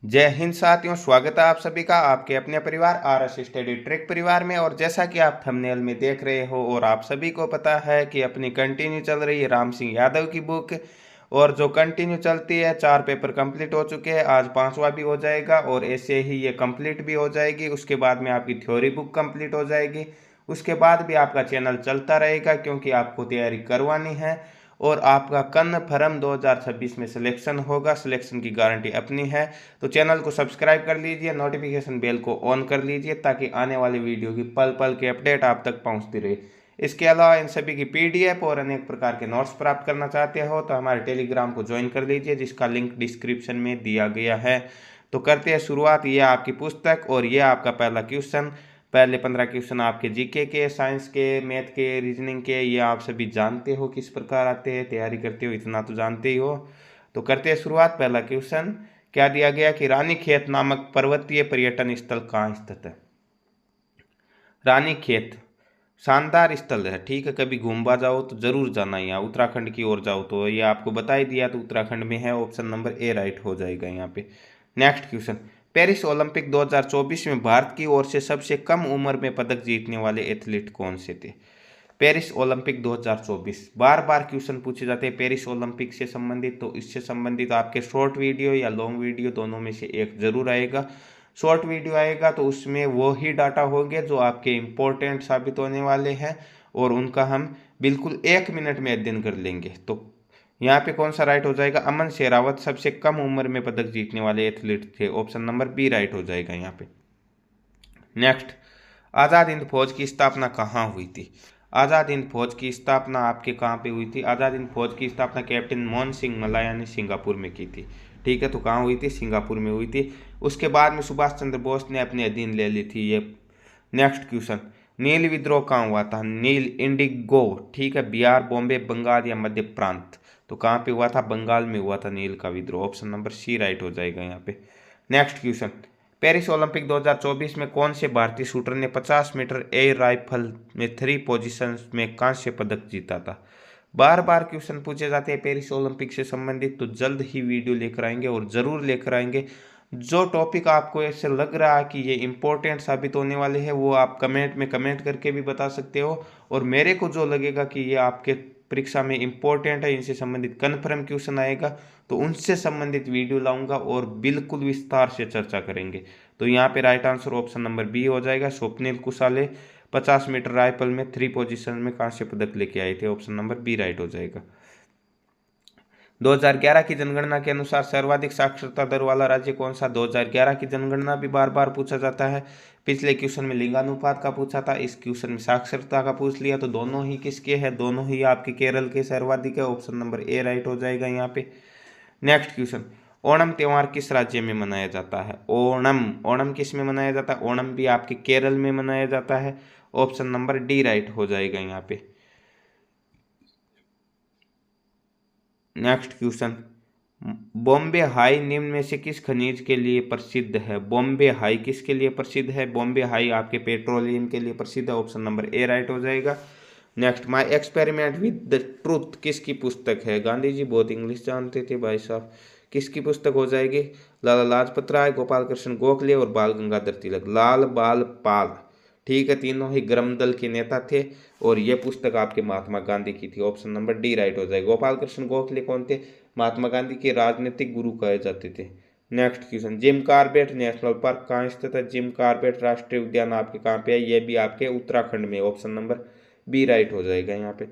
जय हिंद साथियों, स्वागत है आप सभी का आपके अपने परिवार RS स्टडी ट्रैक परिवार में। और जैसा कि आप थंबनेल में देख रहे हो और आप सभी को पता है कि अपनी कंटिन्यू चल रही है राम सिंह यादव की बुक, और जो कंटिन्यू चलती है 4 पेपर कंप्लीट हो चुके हैं, आज 5वां भी हो जाएगा और ऐसे ही ये कंप्लीट भी हो जाएगी। उसके बाद में आपकी थ्योरी बुक कंप्लीट हो जाएगी। उसके बाद भी आपका चैनल चलता रहेगा क्योंकि आपको तैयारी करवानी है और आपका कन्फर्म 2026 में सिलेक्शन होगा। सिलेक्शन की गारंटी अपनी है। तो चैनल को सब्सक्राइब कर लीजिए, नोटिफिकेशन बेल को ऑन कर लीजिए ताकि आने वाली वीडियो की पल पल के अपडेट आप तक पहुंचती रहे। इसके अलावा इन सभी की PDF और अनेक प्रकार के नोट्स प्राप्त करना चाहते हो तो हमारे टेलीग्राम को ज्वाइन कर लीजिए, जिसका लिंक डिस्क्रिप्शन में दिया गया है। तो करते हैं शुरुआत। ये आपकी पुस्तक और ये आपका पहला क्वेश्चन। पहले 15 क्वेश्चन आपके जीके के, साइंस के, मैथ के, रीजनिंग के, ये आप सभी जानते हो किस प्रकार आते हैं, तैयारी करते हो, इतना तो जानते ही हो। तो करते हैं शुरुआत। पहला क्वेश्चन क्या दिया गया कि रानीखेत नामक पर्वतीय पर्यटन स्थल कहाँ स्थित है। रानीखेत शानदार स्थल है, ठीक है। कभी घूमवा जाओ तो जरूर जाना, यहाँ उत्तराखंड की ओर जाओ तो ये आपको बता ही दिया, तो उत्तराखंड में है। ऑप्शन नंबर ए राइट हो जाएगा यहाँ पे। नेक्स्ट क्वेश्चन, पेरिस ओलंपिक 2024 में भारत की ओर से सबसे कम उम्र में पदक जीतने वाले एथलीट कौन से थे। पेरिस ओलंपिक 2024 बार बार क्वेश्चन पूछे जाते हैं पेरिस ओलंपिक से संबंधित, तो इससे संबंधित आपके शॉर्ट वीडियो या लॉन्ग वीडियो दोनों में से एक जरूर आएगा। शॉर्ट वीडियो आएगा तो उसमें वो ही डाटा होंगे जो आपके इम्पोर्टेंट साबित होने वाले हैं और उनका हम बिल्कुल 1 मिनट में अध्ययन कर लेंगे। तो यहाँ पे कौन सा राइट हो जाएगा। अमन शेरावत सबसे कम उम्र में पदक जीतने वाले एथलीट थे। ऑप्शन नंबर बी राइट हो जाएगा यहाँ पे। नेक्स्ट, आज़ाद हिंद फौज की स्थापना कहाँ हुई थी। आज़ाद हिंद फौज की स्थापना आपके कहाँ पे हुई थी। आज़ाद हिंद फौज की स्थापना कैप्टन मोहन सिंह मलाया ने सिंगापुर में की थी, ठीक है। तो कहाँ हुई थी, सिंगापुर में हुई थी। उसके बाद में सुभाष चंद्र बोस ने अपने अधीन ले ली थी ये। नेक्स्ट क्वेश्चन, नील विद्रोह कहाँ हुआ था। नील इंडिगो, ठीक है, बिहार, बॉम्बे, बंगाल या मध्य प्रांत। तो कहाँ पे हुआ था, बंगाल में हुआ था नील का विद्रोह। ऑप्शन नंबर सी राइट हो जाएगा यहाँ पे। नेक्स्ट क्वेश्चन, पेरिस ओलंपिक 2024 में कौन से भारतीय शूटर ने 50 मीटर एयर राइफल में 3 पोजीशंस में कांस्य पदक जीता था। बार बार क्वेश्चन पूछे जाते हैं पेरिस ओलंपिक से संबंधित, तो जल्द ही वीडियो लेकर आएंगे और ज़रूर लेकर आएंगे। जो टॉपिक आपको ऐसे लग रहा है कि ये इंपॉर्टेंट साबित होने वाले हैं वो आप कमेंट में कमेंट करके भी बता सकते हो, और मेरे को जो लगेगा कि ये आपके परीक्षा में इंपॉर्टेंट है, इनसे संबंधित कन्फर्म क्वेश्चन आएगा तो उनसे संबंधित वीडियो लाऊंगा और बिल्कुल विस्तार से चर्चा करेंगे। तो यहाँ पे right answer option number B हो जाएगा। स्वप्निल कुशाले 50 मीटर राइफल में 3 पोजीशन में कांस्य पदक लेके आए थे। ऑप्शन नंबर बी राइट हो जाएगा। 2011 की जनगणना के अनुसार सर्वाधिक साक्षरता दर वाला राज्य कौन सा। 2011 की जनगणना भी बार बार पूछा जाता है। पिछले क्वेश्चन में लिंगानुपात का पूछा था, इस क्वेश्चन में साक्षरता का पूछ लिया, तो दोनों ही किसके हैं, दोनों ही आपके केरल के सर्वाधिक है। ऑप्शन नंबर ए राइट हो जाएगा यहाँ पे। नेक्स्ट क्वेश्चन, ओणम त्योहार किस राज्य में मनाया जाता है। ओणम, ओणम किस में मनाया जाता है। ओणम भी आपके केरल में मनाया जाता है। ऑप्शन नंबर डी राइट हो जाएगा यहाँ पे। नेक्स्ट क्वेश्चन, बॉम्बे हाई निम्न में से किस खनिज के लिए प्रसिद्ध है। बॉम्बे हाई किसके लिए प्रसिद्ध है। बॉम्बे हाई आपके पेट्रोलियम के लिए प्रसिद्ध है। ऑप्शन नंबर ए राइट हो जाएगा। Next, my experiment with the truth किसकी पुस्तक है। गांधी जी बहुत इंग्लिश जानते थे भाई साहब। किसकी पुस्तक हो जाएगी। लाला लाजपत राय, गोपाल कृष्ण गोखले और बाल गंगाधर तिलक। लाल बाल पाल, ठीक है, तीनों ही गर्म दल के नेता थे और यह पुस्तक आपके महात्मा गांधी की थी। ऑप्शन नंबर डी राइट हो जाएगा। गोपाल कृष्ण गोखले कौन थे, महात्मा गांधी के राजनीतिक गुरु कहे जाते थे। Next question, Jim Corbett national park कहाँ स्थित है। जिम कॉर्बेट राष्ट्रीय उद्यान आपके कहाँ पे है, यह भी आपके उत्तराखंड में। ऑप्शन नंबर बी राइट हो जाएगा यहाँ पे।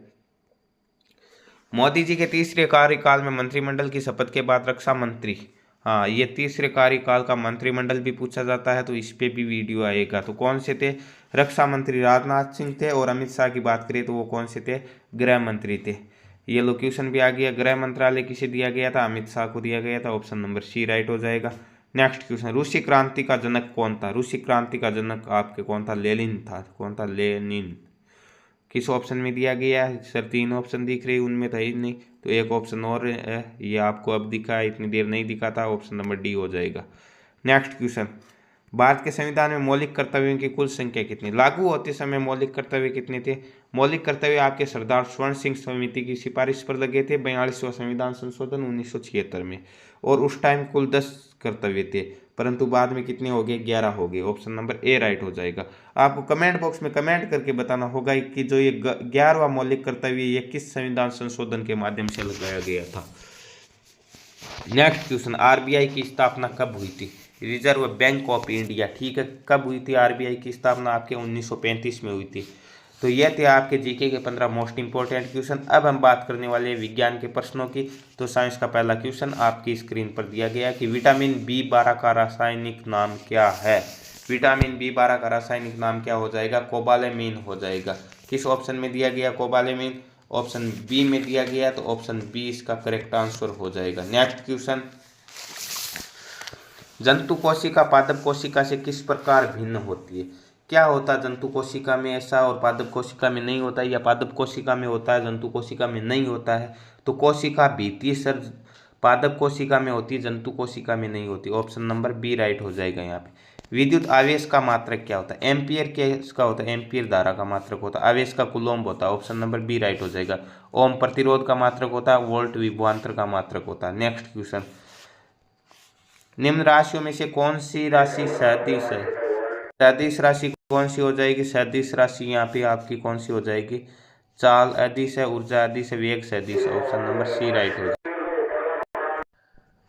मोदी जी के तीसरे कार्यकाल में मंत्रिमंडल की शपथ के बाद रक्षा मंत्री, हाँ ये तीसरे कार्यकाल का मंत्रिमंडल भी पूछा जाता है तो इस पे भी वीडियो आएगा। तो कौन से थे, रक्षा मंत्री राजनाथ सिंह थे, और अमित शाह की बात करें तो वो कौन से थे, गृह मंत्री थे। ये लोकेशन भी आ गया, गृह मंत्रालय किसे दिया गया था, अमित शाह को दिया गया था। ऑप्शन नंबर सी राइट हो जाएगा। नेक्स्ट क्वेश्चन, रूसी क्रांति का जनक कौन था। रूसी क्रांति का जनक आपके कौन था, लेनिन था। कौन था, लेनिन। किस ऑप्शन में दिया गया है सर, 3 ऑप्शन दिख रहे हैं, उनमें था ही नहीं, तो एक ऑप्शन और है, ये आपको अब दिखा है, इतनी देर नहीं दिखा था। ऑप्शन नंबर डी हो जाएगा। नेक्स्ट क्वेश्चन, भारत के संविधान में मौलिक कर्तव्यों की कुल संख्या कितनी। लागू होते समय मौलिक कर्तव्य कितने थे। मौलिक कर्तव्य आपके सरदार स्वर्ण सिंह समिति की सिफारिश पर लगे थे 42वां संविधान संशोधन 1976 में, और उस टाइम कुल 10 कर्तव्य थे, परंतु बाद में कितने हो गए, 11 हो गए। ऑप्शन नंबर ए राइट हो जाएगा। आपको कमेंट बॉक्स में कमेंट करके बताना होगा कि जो ये 11वां मौलिक कर्तव्य ये किस संविधान संशोधन के माध्यम से लगाया गया था। नेक्स्ट क्वेश्चन, आरबीआई की स्थापना कब हुई थी? रिजर्व बैंक ऑफ इंडिया, ठीक है। कब हुई थी आरबीआई की स्थापना? आपके 1935 में हुई थी। तो ये थे आपके जीके के 15 मोस्ट इंपॉर्टेंट क्वेश्चन। अब हम बात करने वाले हैं विज्ञान के प्रश्नों की। तो साइंस का पहला क्वेश्चन आपकी स्क्रीन पर दिया गया कि विटामिन B12 का रासायनिक नाम क्या है? विटामिन B12 का रासायनिक नाम क्या हो जाएगा? कोबालेमिन हो जाएगा। किस ऑप्शन में दिया गया कोबालेमिन? ऑप्शन बी में दिया गया, तो ऑप्शन बी इसका करेक्ट आंसर हो जाएगा। नेक्स्ट क्वेश्चन, जंतु कोशिका पादप कोशिका से किस प्रकार भिन्न होती है? क्या होता है जंतु कोशिका में ऐसा और पादप कोशिका में नहीं होता है, या पादप कोशिका में होता है जंतु कोशिका में नहीं होता है? तो कोशिका भित्तीय सर्ज पादप कोशिका में होती है, जंतु कोशिका में नहीं होती। ऑप्शन नंबर बी राइट हो जाएगा यहाँ पे। विद्युत आवेश का मात्रक क्या होता है? एम्पियर का होता है, एम्पियर धारा का मात्रक होता है। आवेश का कूलम्ब होता है। ऑप्शन नंबर बी राइट हो जाएगा। ओम प्रतिरोध का मात्रक होता है। वोल्ट विभवांतर का मात्रक होता है। नेक्स्ट क्वेश्चन, निम्न राशियों में से कौन सी राशि सदिश है? सदिश राशि कौन सी हो जाएगी? सदिश राशि यहाँ पे आपकी कौन सी हो जाएगी? चाल अदिश है, ऊर्जा अदिश है, वेग सदिश है। ऑप्शन नंबर सी राइट हो जाएगा।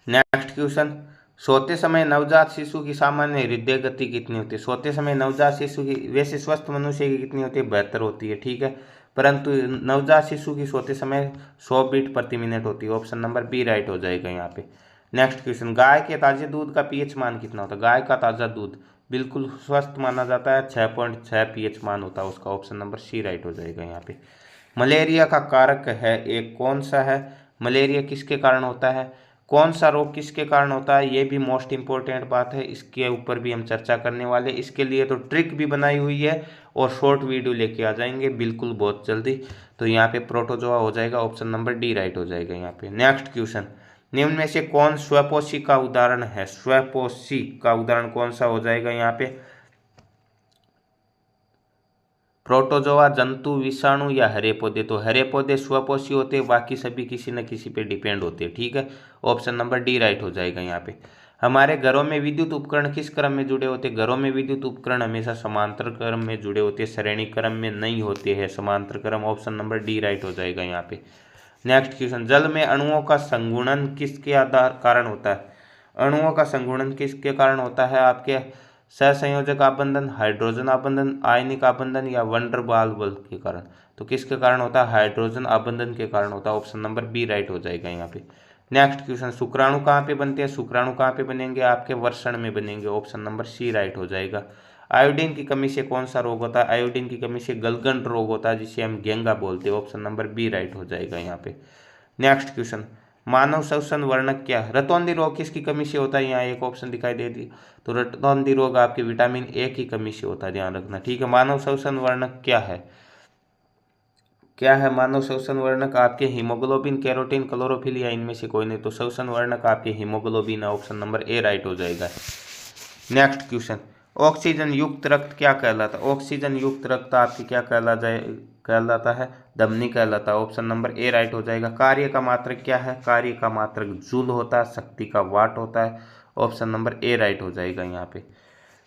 नेक्स्ट क्वेश्चन, सोते समय नवजात शिशु की सामान्य हृदय गति कितनी होती है? सोते समय नवजात शिशु की, वैसे स्वस्थ मनुष्य की कितनी होती है? 72 होती है, ठीक है। परंतु नवजात शिशु की सोते समय 100 बीट प्रति मिनट होती है। ऑप्शन नंबर बी राइट हो जाएगा यहाँ पे। नेक्स्ट क्वेश्चन, गाय के ताजे दूध का पीएच मान कितना होता है? गाय का ताजा दूध बिल्कुल स्वस्थ माना जाता है, 6.6 पीएच मान होता है उसका। ऑप्शन नंबर सी राइट हो जाएगा यहाँ पे। मलेरिया का कारक है एक कौन सा है? मलेरिया किसके कारण होता है? कौन सा रोग किसके कारण होता है? ये भी मोस्ट इंपॉर्टेंट बात है, इसके ऊपर भी हम चर्चा करने वाले। इसके लिए तो ट्रिक भी बनाई हुई है और शॉर्ट वीडियो लेके आ जाएंगे बिल्कुल बहुत जल्दी। तो यहाँ पे प्रोटोजोआ हो जाएगा। ऑप्शन नंबर डी राइट हो जाएगा यहाँ पे। नेक्स्ट क्वेश्चन, निम्न में से कौन स्वपोषी का उदाहरण है? स्वपोषी का उदाहरण कौन सा हो जाएगा यहाँ पे? प्रोटोजोआ, जंतु, विषाणु या हरे पौधे? तो हरे पौधे स्वपोषी होते हैं, बाकी सभी किसी न किसी पे डिपेंड होते हैं, ठीक है। ऑप्शन नंबर डी राइट हो जाएगा यहाँ पे। हमारे घरों में विद्युत उपकरण किस क्रम में जुड़े होते हैं? घरों में विद्युत उपकरण हमेशा समांतर क्रम में जुड़े होते हैं, श्रेणी क्रम में नहीं होते हैं, समांतर क्रम। ऑप्शन नंबर डी राइट हो जाएगा यहाँ पे। नेक्स्ट क्वेश्चन, जल में अणुओं का संगुणन किसके आधार कारण होता है? अणुओं का संगुणन किसके कारण होता है? आपके सहसंयोजक आबंधन, हाइड्रोजन आबंधन, आयनिक आबंधन या वंडर वाल बल के कारण? तो किसके कारण होता है? हाइड्रोजन आबंधन के कारण होता है। ऑप्शन नंबर बी राइट हो जाएगा यहाँ पे। नेक्स्ट क्वेश्चन, शुक्राणु कहाँ पे बनते हैं? शुक्राणु कहाँ पे बनेंगे? आपके वृषण में बनेंगे। ऑप्शन नंबर सी राइट हो जाएगा। आयोडीन की कमी से कौन सा रोग होता है? आयोडीन की कमी से गलगंड रोग होता है, जिसे हम घेंगा बोलते हैं। ऑप्शन नंबर बी राइट हो जाएगा यहाँ पे। नेक्स्ट क्वेश्चन, मानव श्वसन वर्णक क्या है? रतौंधी रोग किसकी कमी से होता है? यहाँ एक ऑप्शन दिखाई दे दी, तो रतौंधी रोग आपके विटामिन ए की कमी से होता है, ध्यान रखना, ठीक है। मानव श्वसन वर्णक क्या है? क्या है मानव श्वसन वर्णक? आपके हीमोग्लोबिन, कैरोटीन, क्लोरोफिल या इनमें से कोई नहीं। तो श्वसन वर्णक आपके हीमोग्लोबिन है। ऑप्शन नंबर ए राइट हो जाएगा। नेक्स्ट क्वेश्चन, ऑक्सीजन युक्त रक्त क्या कहलाता है? ऑक्सीजन युक्त रक्त आपकी क्या कहलाता है? धमनी कहलाता है। ऑप्शन नंबर ए राइट हो जाएगा। कार्य का मात्रक क्या है? कार्य का मात्रक जूल होता है, शक्ति का वाट होता है। ऑप्शन नंबर ए राइट हो जाएगा यहाँ पे।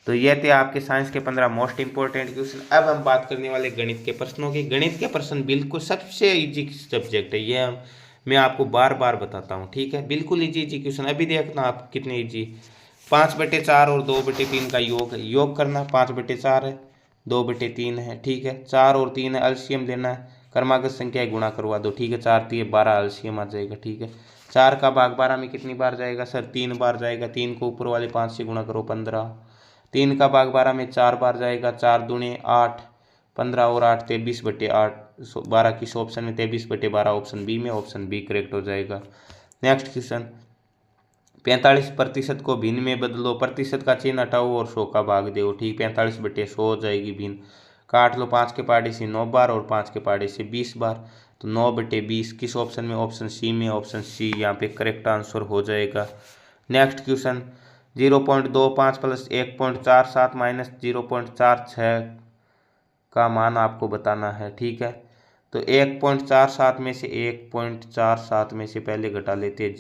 तो ये थे आपके साइंस के 15 मोस्ट इंपॉर्टेंट क्वेश्चन। अब हम बात करने वाले गणित के प्रश्नों की। गणित के प्रश्न बिल्कुल सबसे इजी सब्जेक्ट है, ये मैं आपको बार बार बताता हूँ, ठीक है। बिल्कुल इजी इजी क्वेश्चन। अभी देखना आप कितने इजी। 5/4 और 2/3 का योग है, योग करना। 5/4 है, 2/3 है, ठीक है। 4 और 3 है, एलसीएम लेना है, क्रमागत संख्या गुणा करवा दो, ठीक है। 4 3 12 एलसीएम आ जाएगा, ठीक है। 4 का भाग 12 में कितनी बार जाएगा सर? 3 बार जाएगा। 3 को ऊपर वाले 5 से गुणा करो, 15। 3 का भाग 12 में 4 बार जाएगा। 4 दूने 8, 15 और 8 23/8, 12 किस ऑप्शन में? 23/12 ऑप्शन बी में। ऑप्शन बी करेक्ट हो जाएगा। नेक्स्ट क्वेश्चन, 45% को भिन्न में बदलो, प्रतिशत का चिन्ह हटाओ और 100 का भाग दो, ठीक। 45/100 हो जाएगी भिन्न। काट लो, 5 के पहाड़े से 9 बार और 5 के पहाड़े से 20 बार, तो 9/20 किस ऑप्शन में? ऑप्शन सी में। ऑप्शन सी यहाँ पे करेक्ट आंसर हो जाएगा। नेक्स्ट क्वेश्चन, 0.25 प्लस 1.47 माइनस 0.46 का मान आपको बताना है, ठीक है। तो 1.47 में से 1.47 में से पहले घटा लेते हैं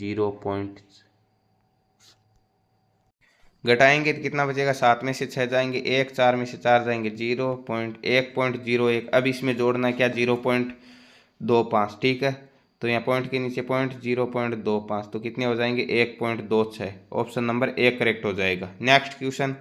घटाएंगे तो कितना बचेगा, 7 में से 6 जाएंगे 1, 4 में से 4 जाएंगे 0.1.01। अब इसमें जोड़ना क्या, 0.25, ठीक है। तो यहाँ पॉइंट के नीचे पॉइंट, 0.25, तो कितने हो जाएंगे 1.26। ऑप्शन नंबर ए करेक्ट हो जाएगा। नेक्स्ट क्वेश्चन,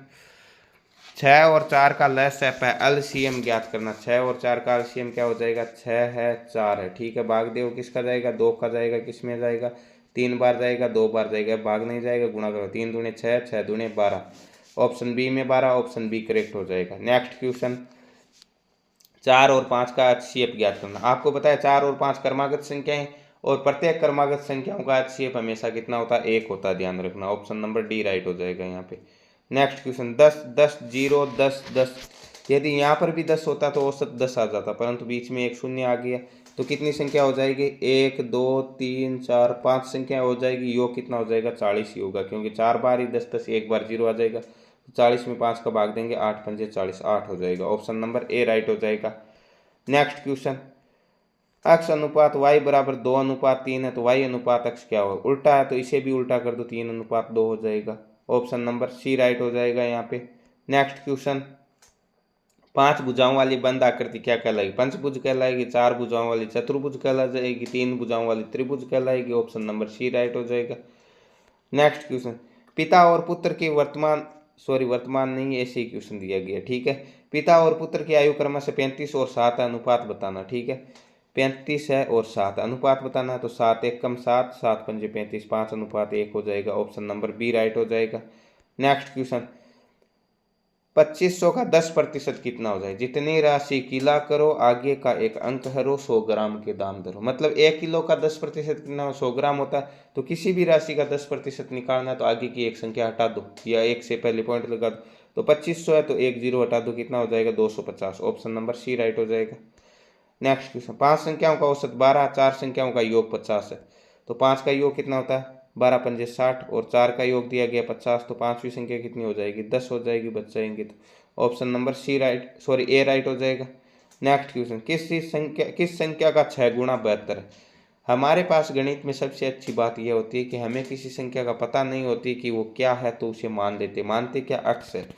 6 और 4 का लसअप है, एलसीएम ज्ञात करना। 6 और 4 का एलसीएम क्या हो जाएगा, 6 है 4 है, ठीक है। भाग देव किसका जाएगा, 2 का जाएगा, किस में जाएगा, 3 बार जाएगा, 2 बार जाएगा, भाग नहीं जाएगा, गुणा करो, 3 दूने 6, 6 दूने 12, ऑप्शन बी में 12, ऑप्शन बी करेक्ट हो जाएगा। नेक्स्ट क्वेश्चन, 4 और 5 का एचसीएफ ज्ञात करना। आपको पता है 4 और 5 क्रमागत संख्याएं, और प्रत्येक क्रमागत संख्याओं का एचसीएफ हमेशा कितना होता है, 1 होता है, ध्यान रखना। ऑप्शन नंबर डी राइट हो जाएगा यहाँ पे। नेक्स्ट क्वेश्चन, 10 10 0 10 10, यदि यहाँ पर भी 10 होता तो औसत 10 आ जाता, परंतु बीच में एक शून्य आ गया, तो कितनी संख्या हो जाएगी, 1 2 3 4 5 संख्या हो जाएगी। योग कितना हो जाएगा, 40 ही होगा, क्योंकि 4 बार ही 10 10, एक बार 0 आ जाएगा। 40 में 5 का भाग देंगे, 8 पंजे 40, 8 हो जाएगा। ऑप्शन नंबर ए राइट हो जाएगा। नेक्स्ट क्वेश्चन, x अनुपात y बराबर 2:3 है, तो y अनुपात x क्या होगा, उल्टा है तो इसे भी उल्टा कर दो, 3:2 हो जाएगा। ऑप्शन नंबर सी राइट हो जाएगा यहाँ पे। नेक्स्ट क्वेश्चन, 5 भुजाओं वाली बंद आकृति क्या कहलाएगी, पंचभुज कहलाएगी, 4 भुजाओं वाली चतुर्भुज कहला जाएगी, 3 भुजाओं वाली त्रिभुज कहलाएगी। ऑप्शन नंबर सी राइट हो जाएगा। नेक्स्ट क्वेश्चन, पिता और पुत्र की वर्तमान नहीं, ऐसे ही क्वेश्चन दिया गया, ठीक है। पिता और पुत्र की आयु क्रम से 35 और 7 अनुपात बताना, ठीक है। 35 है और 7 अनुपात बताना है, तो 7 1 कम 7, 7 पंजे 35, 5:1 हो जाएगा। ऑप्शन नंबर बी राइट हो जाएगा। नेक्स्ट क्वेश्चन, 2500 का 10% कितना हो जाए, जितनी राशि किला करो आगे का एक अंक हरो 100 ग्राम के दाम धरो। मतलब 1 किलो का 10% कितना, 100 ग्राम होता है। तो किसी भी राशि का 10% निकालना है तो आगे की एक संख्या हटा दो, या एक से पहले पॉइंट लगा दो। तो 2500 है तो एक जीरो हटा दो, कितना हो जाएगा, 250। ऑप्शन नंबर सी राइट हो जाएगा। नेक्स्ट क्वेश्चन, 5 संख्याओं का औसत 12, 4 संख्याओं का योग 50 है, तो 5 का योग कितना होता है, 12 पंजे 60, और 4 का योग दिया गया 50, तो 5वीं संख्या कितनी हो जाएगी, 10 हो जाएगी, बच जाएंगे। तो option number C right, sorry A right हो जाएगा। नेक्स्ट क्वेश्चन, किस संख्या का 6 गुना बेहतर है। हमारे पास गणित में सबसे अच्छी बात यह होती है कि हमें किसी संख्या का पता नहीं होती कि वो क्या है, तो उसे मानते क्या अक्स है,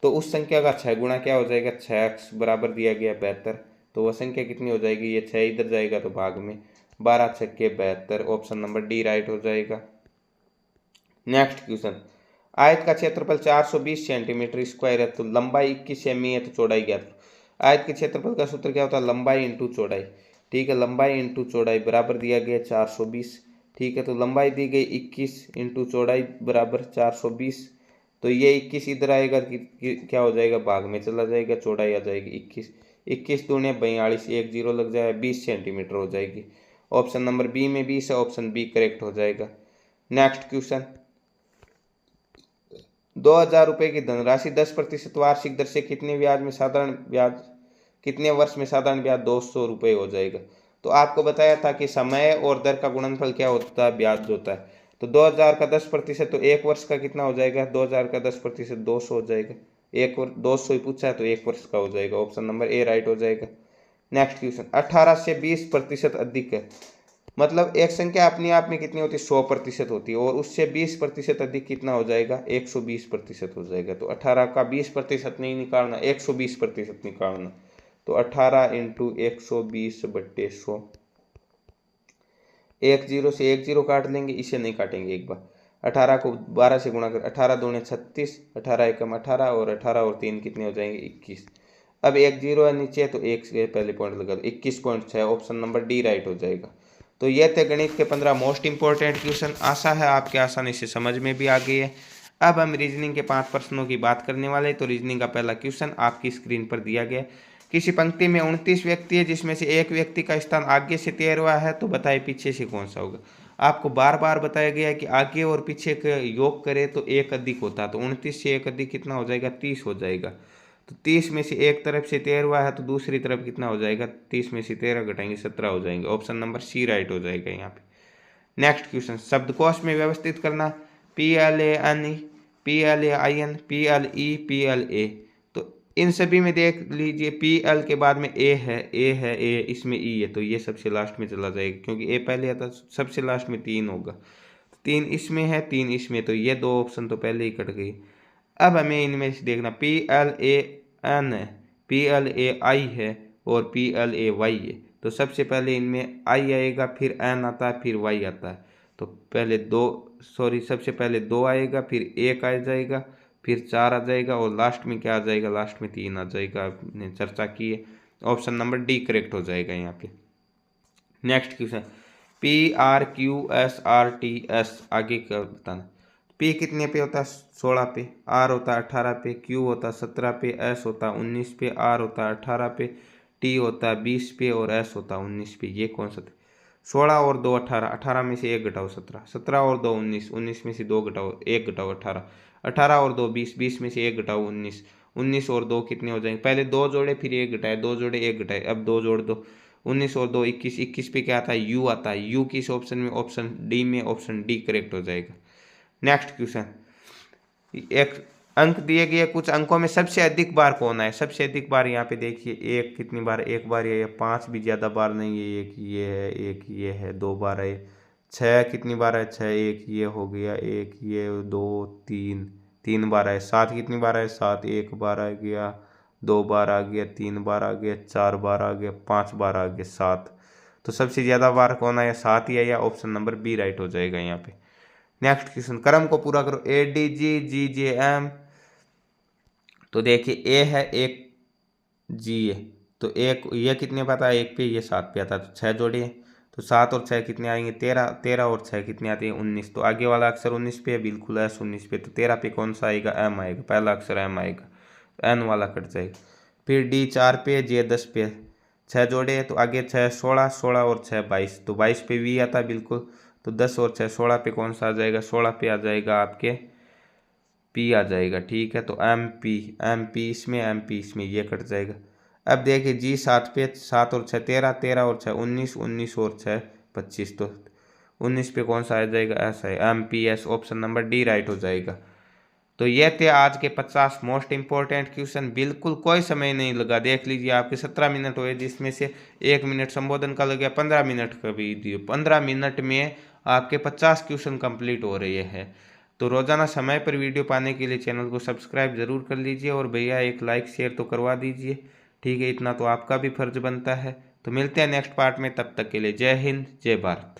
तो उस संख्या का 6 गुना क्या हो जाएगा, 6x बराबर दिया गया 72, तो वह संख्या कितनी हो जाएगी, ये 6 इधर जाएगा तो भाग में 12 छक्के 72। ऑप्शन नंबर डी राइट हो जाएगा। नेक्स्ट क्वेश्चन, आयत का क्षेत्रफल 420 सेंटीमीटर स्क्वायर है, तो लंबाई 21 सेमी है, तो चौड़ाई ज्ञात करो। आयत के क्षेत्रफल का सूत्र क्या होता है, लंबाई इंटू चौड़ाई, ठीक है। लंबाई इंटू चौड़ाई बराबर दिया गया 420, ठीक है। तो लंबाई दी गई 21 इंटू चौड़ाई बराबर 420, तो ये 21 इधर आएगा क्या हो जाएगा, भाग में चला जाएगा, चौड़ाई आ जाएगी 21, 21 दूने 42, एक जीरो लग जाएगा, 20 सेंटीमीटर हो जाएगी। ऑप्शन नंबर बी में 20 है, ऑप्शन बी करेक्ट हो जाएगा। नेक्स्ट क्वेश्चन, 2000 रुपये की धनराशि 10% वार्षिक दर से कितने वर्ष में साधारण ब्याज 200 रुपये हो जाएगा। तो आपको बताया था कि समय और दर का गुणनफल क्या होता है, ब्याज होता है। तो 2000 का 10%, तो एक वर्ष का कितना हो जाएगा, 2000 का 10% 200 हो जाएगा। 200 ही पूछा है तो एक वर्ष का हो जाएगा। ऑप्शन नंबर ए राइट हो जाएगा। नेक्स्ट क्वेश्चन, 18 से 20% अधिक है, मतलब एक संख्या अपने आप में कितनी होती है, 100% होती है, और उससे 20% अधिक कितना हो जाएगा, 120% हो जाएगा। तो 18 का 20% नहीं निकालना, 120% निकालना। तो 18 इंटू 120/100, एक जीरो से एक जीरो काट लेंगे, इसे नहीं काटेंगे एक बार। 18 को 12 से गुणा कर, 18 दूने 36, 18 एकम 18, और 18 और 3 कितने हो जाएंगे, 21। अब एक जीरो है नीचे, तो एक से पहले पॉइंट लगा दो, 21.6। ऑप्शन नंबर डी राइट हो जाएगा। तो ये थे गणित के 15 मोस्ट इंपॉर्टेंट क्वेश्चन। आशा है आपके आसानी से समझ में भी आ गई है। अब हम रीजनिंग के 5 प्रश्नों की बात करने वाले। तो रीजनिंग का पहला क्वेश्चन आपकी स्क्रीन पर दिया गया, किसी पंक्ति में 29 व्यक्ति है जिसमें से एक व्यक्ति का स्थान आगे से 13वां है, तो बताइए पीछे से कौन सा होगा। आपको बार बार बताया गया है कि आगे और पीछे का योग करें तो एक अधिक होता है, तो 29 से एक अधिक कितना हो जाएगा, 30 हो जाएगा। तो 30 में से एक तरफ से 13वां है तो दूसरी तरफ कितना हो जाएगा, 30 में से 13 घटाएंगे 17 हो जाएंगे। ऑप्शन नंबर सी राइट हो जाएगा यहाँ पे। नेक्स्ट क्वेश्चन, शब्दकोश में व्यवस्थित करना, PLAN, PLAIN, PLE, PLA। तो इन सभी में देख लीजिए, PL के बाद में ए इसमें E है, तो ये सबसे लास्ट में चला जाएगा, क्योंकि ए पहले आता सबसे लास्ट में 3 होगा। 3 इसमें है, 3 इसमें, तो ये दो ऑप्शन तो पहले ही कट गई। अब हमें इनमें से देखना PLAN है, PLAI है और PLAY है। तो सबसे पहले इनमें आई आएगा, फिर एन आता है, फिर वाई आता है। तो पहले सबसे पहले 2 आएगा, फिर 1 आ जाएगा, फिर 4 आ जाएगा और लास्ट में क्या आ जाएगा, लास्ट में 3 आ जाएगा। आपने चर्चा की है, ऑप्शन नंबर डी करेक्ट हो जाएगा यहाँ पे। नेक्स्ट क्वेश्चन, PRQSRTS आगे का बताना। P कितने पे होता है, 16 पे, R होता है 18 पे, Q होता है 17 पे, S होता है 19 पे, R होता है 18 पे, T होता है 20 पे और S होता है 19 पे। ये कौन सा था, 16 और 2 18, 18 में से 1 घटाओ 17, 17 और 2 19, 19 में से 2 घटाओ 1 घटाओ 18, 18 और 2 20, 20 में से 1 घटाओ 19, 19 और 2 कितने हो जाएंगे, पहले 2 जोड़े फिर 1 घटाए, 2 जोड़े 1 घटाए, अब 2 जोड़ दो, 19 और 2 21, 21 पे क्या आता है, यू आता है। यू किस ऑप्शन में, ऑप्शन डी में, ऑप्शन डी करेक्ट हो जाएगा। नेक्स्ट क्वेश्चन, एक अंक दिए गए, कुछ अंकों में सबसे अधिक बार कौन है, सबसे अधिक बार यहाँ पे देखिए, एक कितनी बार, एक बार ये 5 भी ज़्यादा बार नहीं है, एक ये है, एक ये है, 2 बार है। 6 कितनी बार है, 6, एक ये हो गया, एक ये, 2 3, 3 बार है। 7 कितनी बार है, 7, एक बार आ गया, 2 बार आ गया, 3 बार आ गया, 4 बार आ गया, 5 बार आ गया, 7। तो सबसे ज़्यादा बार कौन है, 7 ही है, या ऑप्शन नंबर बी राइट हो जाएगा यहाँ पे। नेक्स्ट क्वेश्चन, क्रम को पूरा करो, ADGGJM। तो देखिए ए है, एक जी है, तो एक ये कितने पे आता है, एक पे, ये 7 पे आता है, तो 6 जोड़े हैं। तो 7 और 6 कितने आएंगे, 13, 13 और 6 कितने आते हैं, 19। तो आगे वाला अक्षर 19 पे है, बिल्कुल है 19 पे, तो 13 पे कौन सा आएगा, एम आएगा, पहला अक्षर एम आएगा, एन वाला कट जाएगा। फिर डी 4 पे, जे 10 पे, 6 जोड़े हैं, तो आगे 6 16, 16 और 6 22, तो 22 पे वी आता है बिल्कुल। तो 10 और 6 16 पे कौन सा आ जाएगा, 16 पे आ जाएगा आपके पी आ जाएगा, ठीक है। तो एम पी इसमें, एम पी इसमें, ये कट जाएगा। अब देखिए जी 7 पे, 7 और 6 13, 13 और 6 19, 19 और 6 25, तो 19 पे कौन सा आ जाएगा, ऐसा है M P S, option number D right हो जाएगा। तो ये थे आज के 50 मोस्ट इंपॉर्टेंट क्वेश्चन, बिल्कुल कोई समय नहीं लगा। देख लीजिए आपके 17 मिनट हुए, जिसमें से 1 मिनट संबोधन का लग गया, 15 मिनट का भी दिए, 15 मिनट में आपके 50 क्वेश्चन कंप्लीट हो रहे हैं। तो रोजाना समय पर वीडियो पाने के लिए चैनल को सब्सक्राइब जरूर कर लीजिए और भैया एक लाइक शेयर तो करवा दीजिए, ठीक है, इतना तो आपका भी फर्ज बनता है। तो मिलते हैं नेक्स्ट पार्ट में, तब तक के लिए जय हिंद जय भारत।